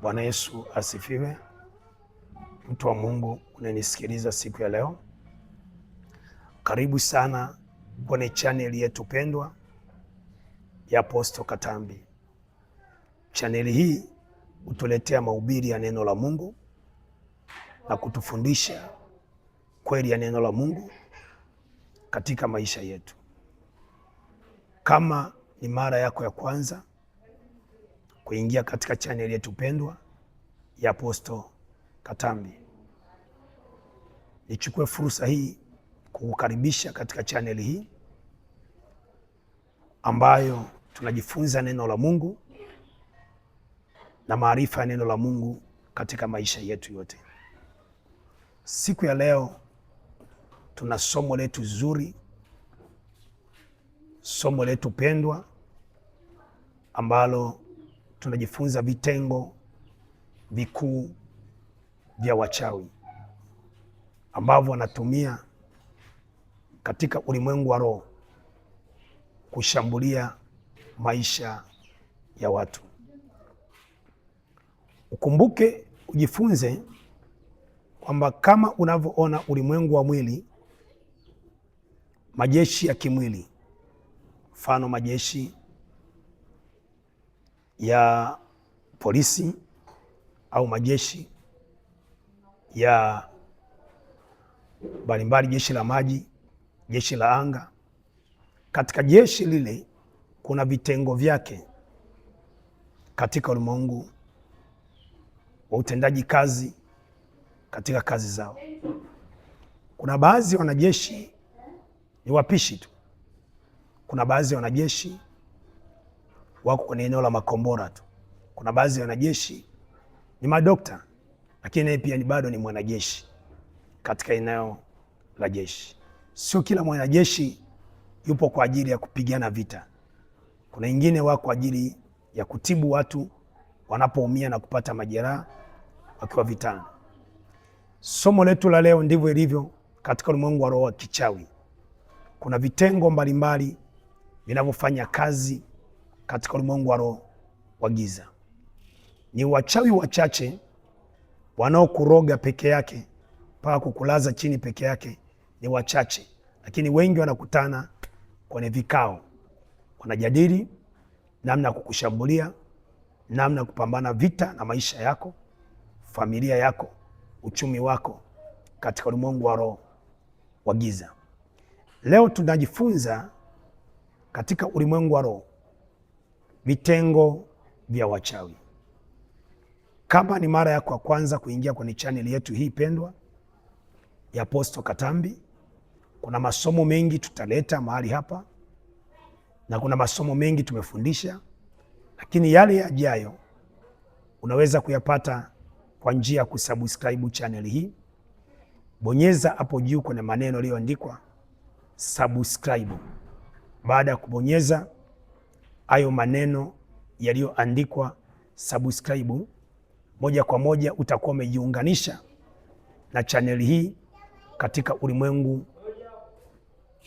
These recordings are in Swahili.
Bwana Yesu asifiwe. Mtu wa Mungu unanisikiliza siku ya leo, karibu sana kwenye channel yetu pendwa ya Apostle Katambi. Channel hii hutuletea mahubiri ya neno la Mungu na kutufundisha kweli ya neno la Mungu katika maisha yetu. Kama ni mara yako ya kwanza kuingia katika channel yetu pendwa ya Apostle Katambi, nichukue fursa hii kukukaribisha katika channel hii ambayo tunajifunza neno la Mungu na maarifa ya neno la Mungu katika maisha yetu yote. Siku ya leo tuna somo letu zuri, somo letu pendwa ambalo tunajifunza vitengo vikuu vya wachawi ambavyo wanatumia katika ulimwengu wa roho kushambulia maisha ya watu. Ukumbuke, ujifunze kwamba kama unavyoona ulimwengu wa mwili, majeshi ya kimwili, mfano majeshi ya polisi au majeshi ya mbalimbali, jeshi la maji, jeshi la anga. Katika jeshi lile kuna vitengo vyake katika ulimwengu wa utendaji kazi, katika kazi zao. Kuna baadhi ya wanajeshi ni wapishi tu. Kuna baadhi ya wanajeshi wako kwenye eneo la makombora tu. Kuna baadhi ya wanajeshi ni madokta, lakini naye pia bado ni mwanajeshi katika eneo la jeshi. Sio kila mwanajeshi yupo kwa ajili ya kupigana vita. Kuna wengine wako kwa ajili ya kutibu watu wanapoumia na kupata majeraha wakiwa vitani. Somo letu la leo ndivyo ilivyo katika ulimwengu wa roho wa kichawi. Kuna vitengo mbalimbali vinavyofanya kazi katika ulimwengu wa roho wa giza. Ni wachawi wachache wanaokuroga peke yake mpaka kukulaza chini peke yake, ni wachache, lakini wengi wanakutana kwenye vikao, wanajadili namna ya kukushambulia, namna ya kupambana vita na maisha yako, familia yako, uchumi wako katika ulimwengu wa roho wa giza. Leo tunajifunza katika ulimwengu wa roho vitengo vya wachawi. Kama ni mara yako ya kwanza kuingia kwenye channel yetu hii pendwa ya Apostle Katambi, kuna masomo mengi tutaleta mahali hapa na kuna masomo mengi tumefundisha, lakini yale yajayo unaweza kuyapata kwa njia ya kusubscribe channel hii. Bonyeza hapo juu kwenye maneno yaliyoandikwa subscribe. Baada ya kubonyeza hayo maneno yaliyoandikwa subscribe, moja kwa moja utakuwa umejiunganisha na channel hii katika ulimwengu.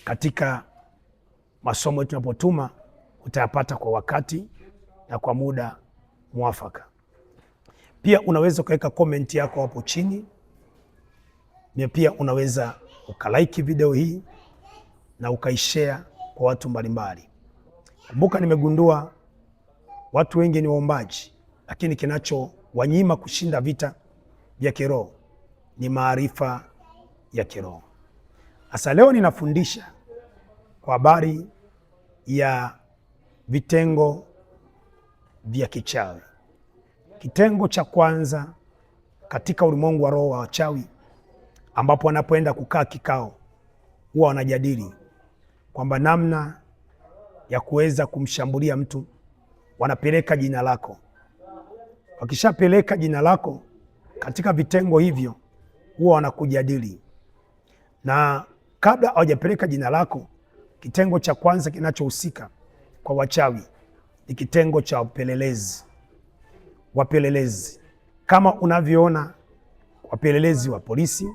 Katika masomo tunapotuma utayapata kwa wakati na kwa muda mwafaka. Pia unaweza ukaweka comment yako hapo chini, na pia unaweza ukalike video hii na ukaishare kwa watu mbalimbali. Kumbuka, nimegundua watu wengi ni waombaji, lakini kinachowanyima kushinda vita vya kiroho ni maarifa ya kiroho. Sasa leo ninafundisha kwa habari ya vitengo vya kichawi. Kitengo cha kwanza katika ulimwengu wa roho wa wachawi, ambapo wanapoenda kukaa kikao, huwa wanajadili kwamba namna ya kuweza kumshambulia mtu, wanapeleka jina lako. Wakishapeleka jina lako katika vitengo hivyo, huwa wanakujadili, na kabla hawajapeleka jina lako, kitengo cha kwanza kinachohusika kwa wachawi ni kitengo cha wapelelezi. Wapelelezi kama unavyoona, wapelelezi wa polisi,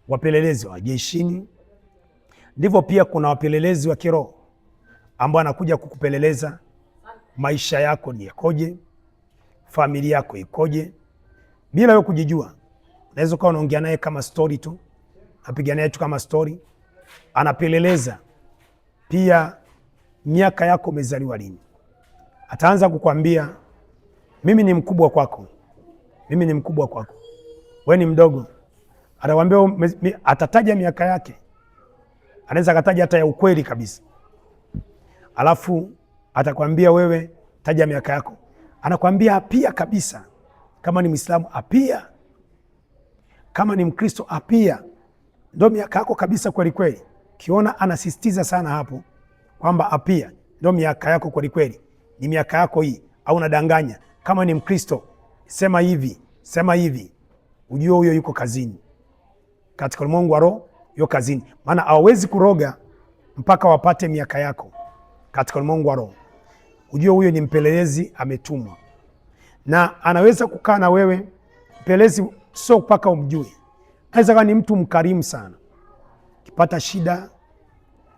wapelelezi wa jeshini, ndivyo pia kuna wapelelezi wa kiroho ambao anakuja kukupeleleza maisha yako ni yakoje, familia yako ikoje, bila wewe kujijua. Unaweza kuwa unaongea naye kama story tu, napiga naye tu kama story, anapeleleza pia miaka yako, umezaliwa lini. Ataanza kukwambia mimi ni mkubwa kwako, mimi ni mkubwa kwako, wewe ni mdogo. Atakwambia, atataja miaka yake, anaweza akataja hata ya ukweli kabisa. Alafu atakwambia wewe taja miaka yako, anakwambia apia kabisa. Kama ni Muislamu apia, kama ni Mkristo apia, ndio miaka yako kabisa kweli kweli. Kiona anasisitiza sana hapo kwamba apia ndio miaka yako kweli kweli, ni miaka yako hii, au unadanganya. Kama ni Mkristo sema hivi, sema hivi, ujue huyo yuko kazini. Katika ulimwengu wa roho yuko kazini, maana hawezi kuroga mpaka wapate miaka yako. Katika ulimwengu wa roho ujue huyo ni mpelelezi, ametumwa. Na anaweza kukaa na wewe, mpelelezi sio mpaka umjue. Anaweza kuwa ni mtu mkarimu sana, ukipata shida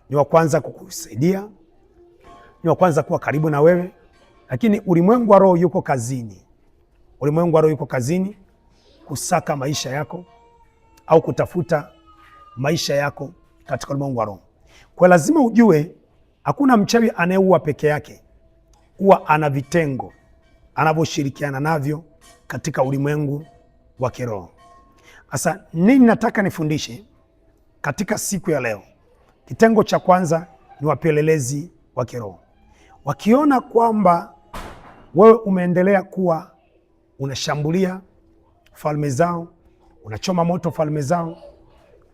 ni wa kwanza kukusaidia, ni wa kwanza kuwa karibu na wewe. Lakini ulimwengu wa roho yuko kazini. Ulimwengu wa roho yuko kazini kusaka maisha yako au kutafuta maisha yako katika ulimwengu wa roho. Kwa lazima ujue hakuna mchawi anayeua peke yake, huwa ana vitengo anavyoshirikiana navyo katika ulimwengu wa kiroho. Sasa nini nataka nifundishe katika siku ya leo? Kitengo cha kwanza ni wapelelezi wa kiroho. Wakiona kwamba wewe umeendelea kuwa unashambulia falme zao, unachoma moto falme zao,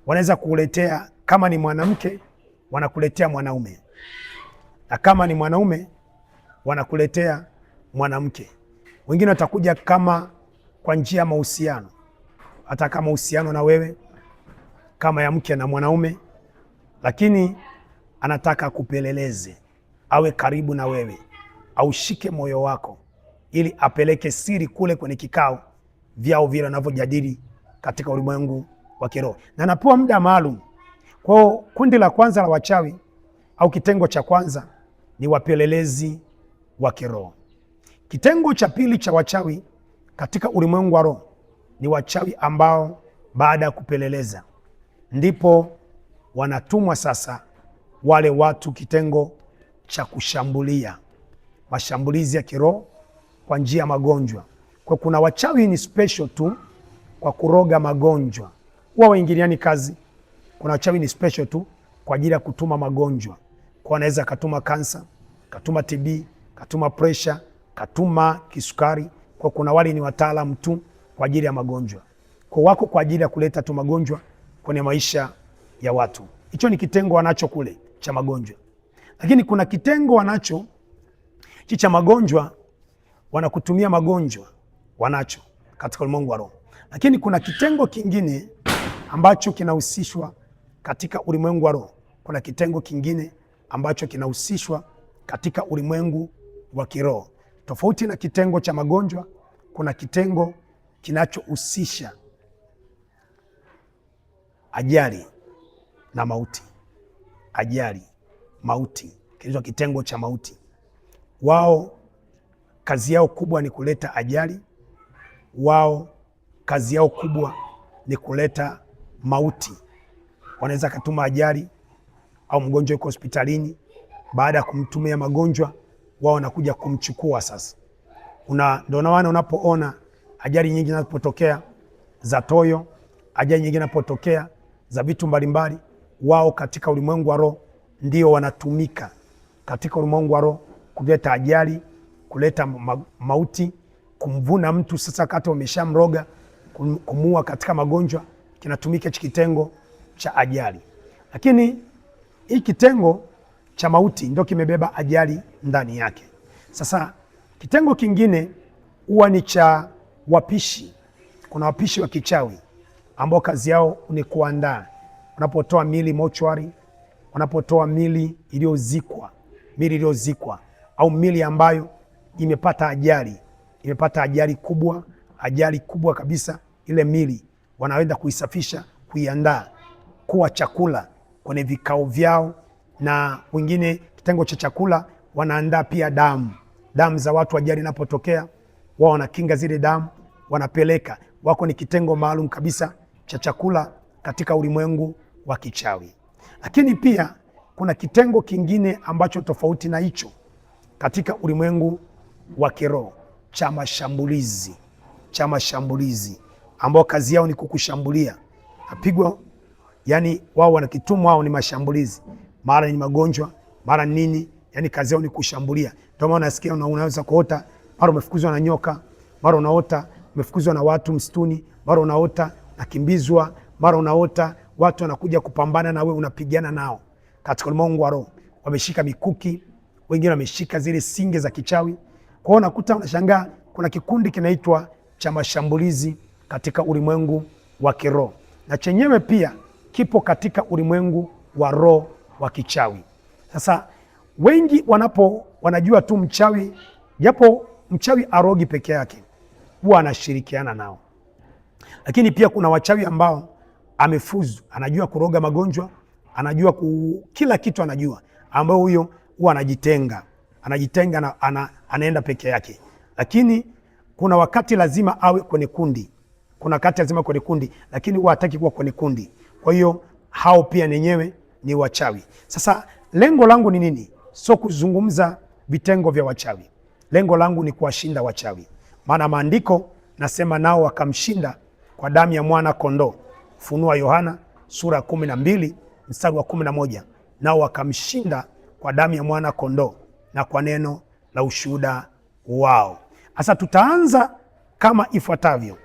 wanaweza kukuletea, kama ni mwanamke wanakuletea mwanaume, na kama ni mwanaume wanakuletea mwanamke. Wengine watakuja kama kwa njia ya mahusiano, hata kama uhusiano na wewe kama ya mke na mwanaume, lakini anataka kupeleleze, awe karibu na wewe, aushike moyo wako, ili apeleke siri kule kwenye kikao vyao vile wanavyojadili katika ulimwengu wa kiroho, na anapewa muda maalum. Kwa kundi la kwanza la wachawi au kitengo cha kwanza ni wapelelezi wa kiroho. Kitengo cha pili cha wachawi katika ulimwengu wa roho ni wachawi ambao baada ya kupeleleza ndipo wanatumwa sasa wale watu, kitengo cha kushambulia, mashambulizi ya kiroho kwa njia ya magonjwa. Kwa kuna wachawi ni special tu kwa kuroga magonjwa, wao waingiliani kazi. Kuna wachawi ni special tu kwa ajili ya kutuma magonjwa, kwa anaweza katuma kansa, katuma TB, katuma pressure, katuma kisukari. Kwa kuna wale ni wataalamu tu kwa ajili ya magonjwa, kwa wako kwa ajili ya kuleta tu magonjwa kwenye maisha ya watu. Hicho ni kitengo wanacho kule cha magonjwa. Lakini kuna kitengo wanacho cha magonjwa, wanakutumia magonjwa wanacho katika ulimwengu wa roho. Lakini kuna kitengo kingine ambacho kinahusishwa katika ulimwengu wa roho. Kuna kitengo kingine ambacho kinahusishwa katika ulimwengu wa kiroho. Tofauti na kitengo cha magonjwa, kuna kitengo kinachohusisha ajali na mauti. Ajali, mauti, kinaitwa kitengo cha mauti. Wao kazi yao kubwa ni kuleta ajali, wao kazi yao kubwa ni kuleta mauti. Wanaweza katuma ajali au mgonjwa yuko hospitalini, baada ya kumtumia magonjwa wao wanakuja kumchukua sasa. Ndio naona unapoona ajali nyingi zinapotokea za toyo, ajali nyingi zinapotokea za vitu mbalimbali, wao katika ulimwengu wa roho ndio wanatumika katika ulimwengu wa roho kuleta ajali, kuleta mauti, kumvuna mtu sasa kata umeshamroga, kumua katika magonjwa, kinatumika kitengo cha ajali. Lakini hii kitengo cha mauti ndio kimebeba ajali ndani yake. Sasa kitengo kingine huwa ni cha wapishi. Kuna wapishi wa kichawi ambao kazi yao ni kuandaa, wanapotoa mili mochwari, wanapotoa mili iliyozikwa au mili ambayo imepata ajali kubwa kabisa, ile mili wanaenda kuisafisha, kuiandaa kuwa chakula kwenye vikao vyao. Na wengine kitengo cha chakula wanaandaa pia damu za watu ajali inapotokea, wao wanakinga zile damu, wanapeleka. Wako ni kitengo maalum kabisa cha chakula katika ulimwengu wa kichawi. Lakini pia kuna kitengo kingine ambacho tofauti na hicho katika ulimwengu wa kiroho cha mashambulizi, ambao kazi yao ni kukushambulia. Apigwa, yani wao wanakitumwa, wao ni mashambulizi, mara ni magonjwa, mara nini, yani kazi yao ni kushambulia. Ndio maana unasikia unaweza kuota mara umefukuzwa na nyoka, mara unaota umefukuzwa na watu msituni, mara unaota nakimbizwa, mara unaota watu wanakuja kupambana na wewe, unapigana nao. Katika ulimwengu wa roho wameshika mikuki, wengine wameshika zile singe za kichawi. Kwa hiyo unakuta unashangaa kuna kikundi kinaitwa cha mashambulizi katika ulimwengu wa kiroho, na chenyewe pia kipo katika ulimwengu wa roho wa kichawi. Sasa wengi wanajua tu mchawi, japo mchawi arogi peke yake, huwa anashirikiana nao. Lakini pia kuna wachawi ambao amefuzu, anajua kuroga magonjwa, anajua kila kitu anajua, ambao huyo huwa anajitenga na anaenda peke yake. Lakini kuna wakati lazima awe kwenye kundi, lakini huwa hataki kuwa kwenye kundi. Kwa hiyo hao pia nenyewe ni wachawi. Sasa lengo langu ni nini? Sio kuzungumza vitengo vya wachawi. Lengo langu ni kuwashinda wachawi. Maana maandiko nasema nao wakamshinda kwa damu ya mwana kondoo. Ufunuo Yohana sura 12 mstari wa 11. Nao wakamshinda kwa damu ya mwana kondoo na kwa neno la ushuhuda wao. Sasa tutaanza kama ifuatavyo,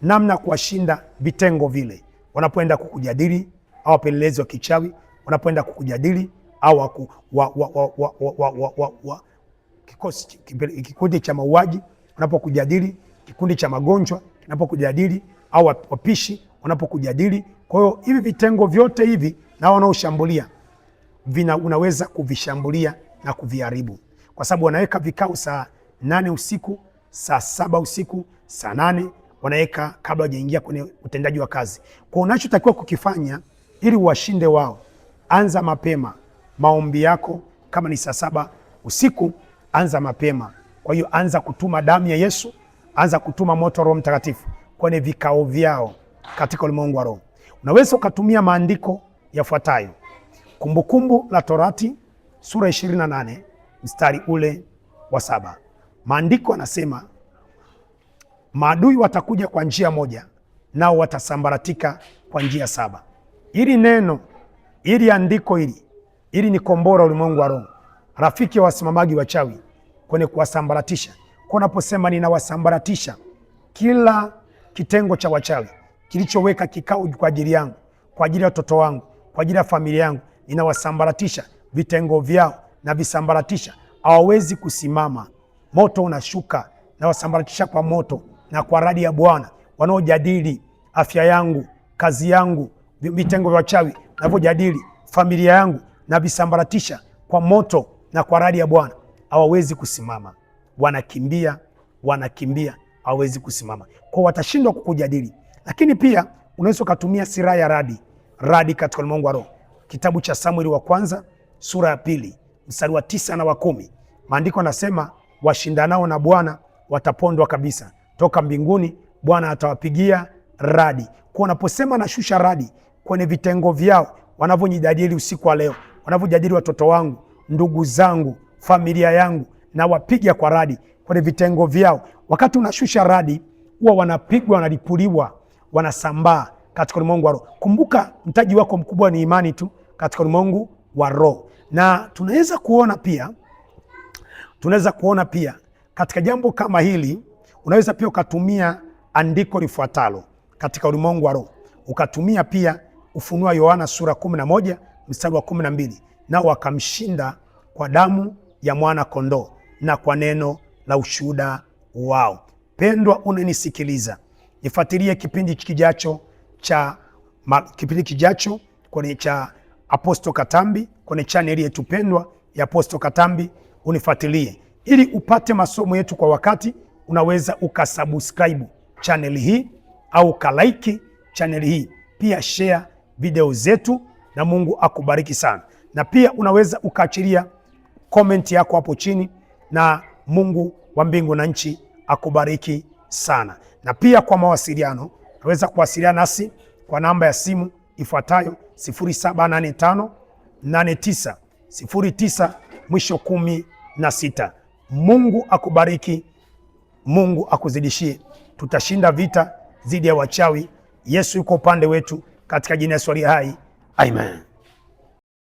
namna kuwashinda vitengo vile wanapoenda kukujadili, au wapelelezi wa kichawi wanapoenda kukujadili, au kikundi cha mauaji wanapokujadili, kikundi cha magonjwa wanapokujadili, au wapishi wanapokujadili. Kwa hiyo hivi vitengo vyote hivi na wanaoshambulia unaweza kuvishambulia na kuviharibu, kwa sababu wanaweka vikao saa 8 usiku, saa 7 usiku, saa 8 wanaweka kabla hajaingia kwenye utendaji wa kazi. Kwa unachotakiwa kukifanya ili uwashinde wao, anza mapema maombi yako. Kama ni saa 7 usiku, anza mapema. Kwa hiyo anza kutuma damu ya Yesu, anza kutuma moto Roho Mtakatifu kwenye vikao vyao katika ulimwengu wa roho. Unaweza ukatumia maandiko yafuatayo. Kumbukumbu la Torati sura 28 mstari ule wa 7. Maandiko yanasema maadui watakuja kwa njia moja, nao watasambaratika kwa njia 7. Hili neno, hili andiko hili ni kombora ulimwengu wa roho, rafiki wa wasimamaji wachawi kwenye kuwasambaratisha. Kwa unaposema ninawasambaratisha kila kitengo cha wachawi kilichoweka kikao kwa ajili yangu, kwa ajili ya watoto wangu, kwa ajili ya familia yangu, ninawasambaratisha vitengo vyao na visambaratisha, hawawezi kusimama. Moto unashuka na wasambaratisha kwa moto na kwa radi ya Bwana. Wanaojadili afya yangu, kazi yangu, vitengo vya wachawi ninavyojadili familia yangu, na visambaratisha kwa moto na kwa radi ya Bwana, hawawezi kusimama. Wanakimbia, hawawezi kusimama. Kwa watashindwa kukujadili. Lakini pia unaweza kutumia silaha ya radi katika ulimwengu wa roho. Kitabu cha Samueli wa kwanza sura ya 2 mstari wa 9 na wa 10. Maandiko yanasema washindanao na Bwana watapondwa kabisa. Toka mbinguni Bwana atawapigia radi. Kwa unaposema nashusha radi kwenye vitengo vyao wanavyojadili usiku wa leo, wanavyojadili watoto wangu, ndugu zangu, familia yangu, na wapiga kwa radi kwenye vitengo vyao. Wakati unashusha radi, huwa wanapigwa, wanalipuliwa, wanasambaa katika ulimwengu wa roho. Kumbuka mtaji wako mkubwa ni imani tu katika ulimwengu wa roho. Na tunaweza kuona pia katika jambo kama hili, unaweza pia ukatumia andiko lifuatalo katika ulimwengu wa roho. Ukatumia pia Ufunuo Yohana sura 11 mstari wa 12. Nao wakamshinda kwa damu ya mwana kondoo na kwa neno la ushuhuda wao. Pendwa unanisikiliza, nifuatilie kipindi kijacho kwenye cha Apostle Katambi, kwenye channel yetu pendwa ya Apostle Katambi. Unifuatilie ili upate masomo yetu kwa wakati. Unaweza ukasubscribe channel hii au ukalaiki channel hii, pia share video zetu, na Mungu akubariki sana. Na pia unaweza ukaachilia comment yako hapo chini, na Mungu wa mbingu na nchi akubariki sana. Na pia kwa mawasiliano naweza kuwasiliana nasi kwa namba ya simu ifuatayo 0785 89 09 mwisho 16. Mungu akubariki, Mungu akuzidishie. Tutashinda vita dhidi ya wachawi. Yesu yuko upande wetu, katika jina la Yesu aliye hai. Amen.